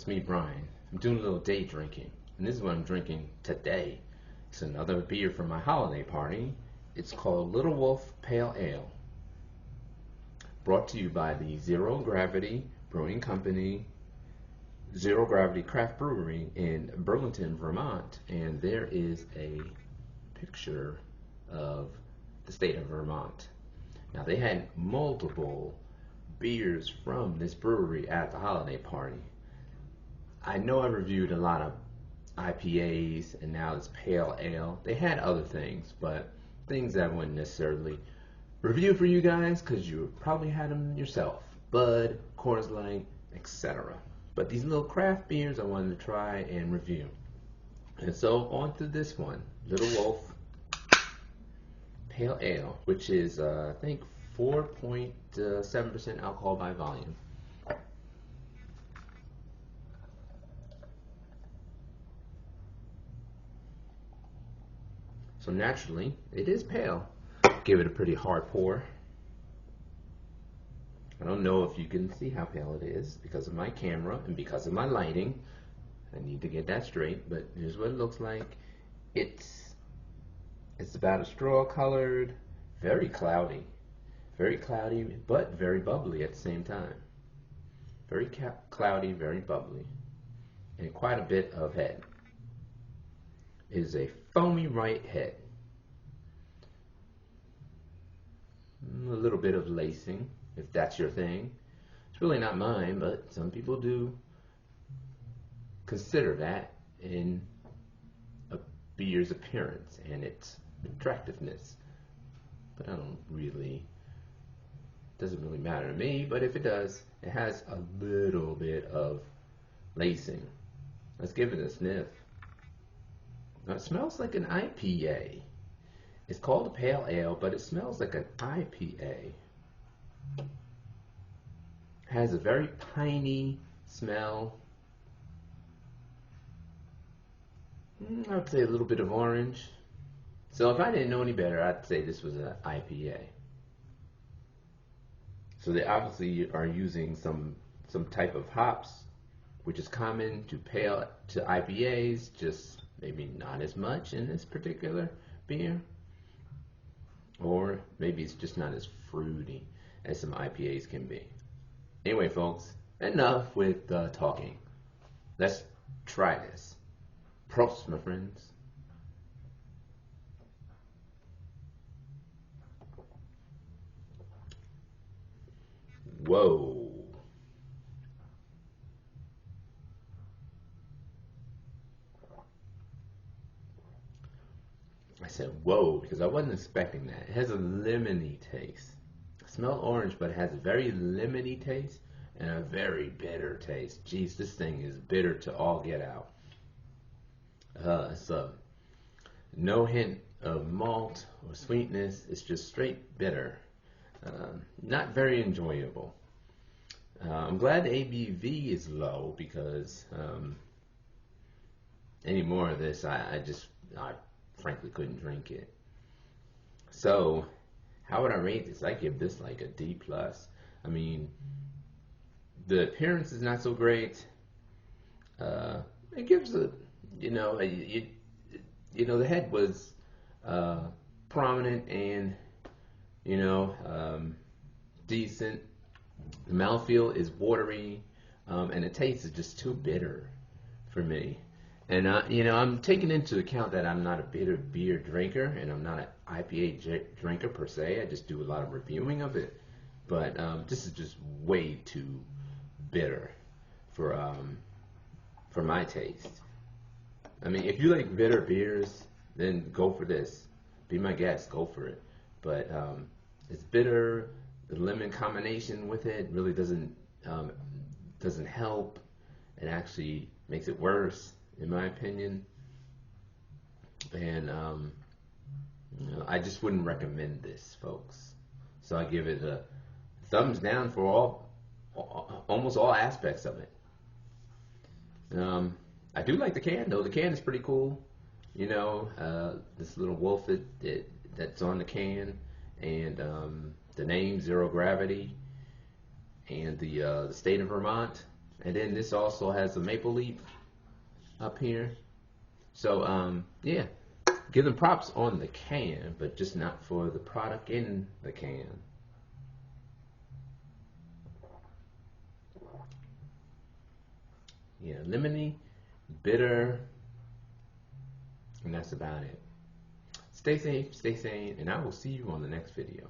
me, Brian. I'm doing a little day drinking, and this is what I'm drinking today. It's another beer from my holiday party. It's called Little Wolf Pale Ale, brought to you by the Zero Gravity Brewing Company, Zero Gravity Craft Brewery in Burlington, Vermont. And there is a picture of the state of Vermont. Now, they had multiple beers from this brewery at the holiday party. I know I reviewed a lot of IPAs and now it's pale ale. They had other things, but things I wouldn't necessarily review for you guys because you probably had them yourself. Bud, Coors Light, etc. But these little craft beers I wanted to try and review. And so on to this one, Little Wolf Pale Ale, which is I think 4.7% alcohol by volume. So naturally, it is pale. Give it a pretty hard pour. I don't know if you can see how pale it is because of my camera and because of my lighting. I need to get that straight, but here's what it looks like. It's about a straw colored, very cloudy, but very bubbly at the same time. Very cloudy, very bubbly, and quite a bit of head. It is a foamy right head. A little bit of lacing, if that's your thing. It's really not mine, but some people do consider that in a beer's appearance and its attractiveness. But I don't really, doesn't really matter to me, but if it does, it has a little bit of lacing. Let's give it a sniff. Now it smells like an IPA. It's called a pale ale, but it smells like an IPA. Has a very piney smell. I would say a little bit of orange. So if I didn't know any better, I'd say this was an IPA. So they obviously are using some type of hops, which is common to IPAs, just maybe not as much in this particular beer. Or maybe it's just not as fruity as some IPAs can be. Anyway, folks, enough with talking. Let's try this. Prost, my friends. Whoa. I said whoa because I wasn't expecting that. It has a lemony taste. It smells orange, but it has a very lemony taste and a very bitter taste. Jeez, this thing is bitter to all get out. So no hint of malt or sweetness. It's just straight bitter. Not very enjoyable. I'm glad the ABV is low because any more of this, I frankly couldn't drink it. So how would I rate this? I give this like a D+. I mean, the appearance is not so great. It gives a, the head was prominent and, decent. The mouthfeel is watery, and the taste is just too bitter for me. And I'm taking into account that I'm not a bitter beer drinker, and I'm not an IPA drinker per se. I just do a lot of reviewing of it. But this is just way too bitter for my taste. I mean, if you like bitter beers, then go for this. Be my guest, go for it. But it's bitter. The lemon combination with it really doesn't help. It actually makes it worse, in my opinion. And I just wouldn't recommend this, folks. So I give it a thumbs down for almost all aspects of it. I do like the can, though. The can is pretty cool. This little wolf that's on the can, and the name Zero Gravity, and the state of Vermont. And then this also has a maple leaf up here. So yeah, give them props on the can, but just not for the product in the can. Yeah, lemony, bitter, and that's about it. Stay safe, stay sane, and I will see you on the next video.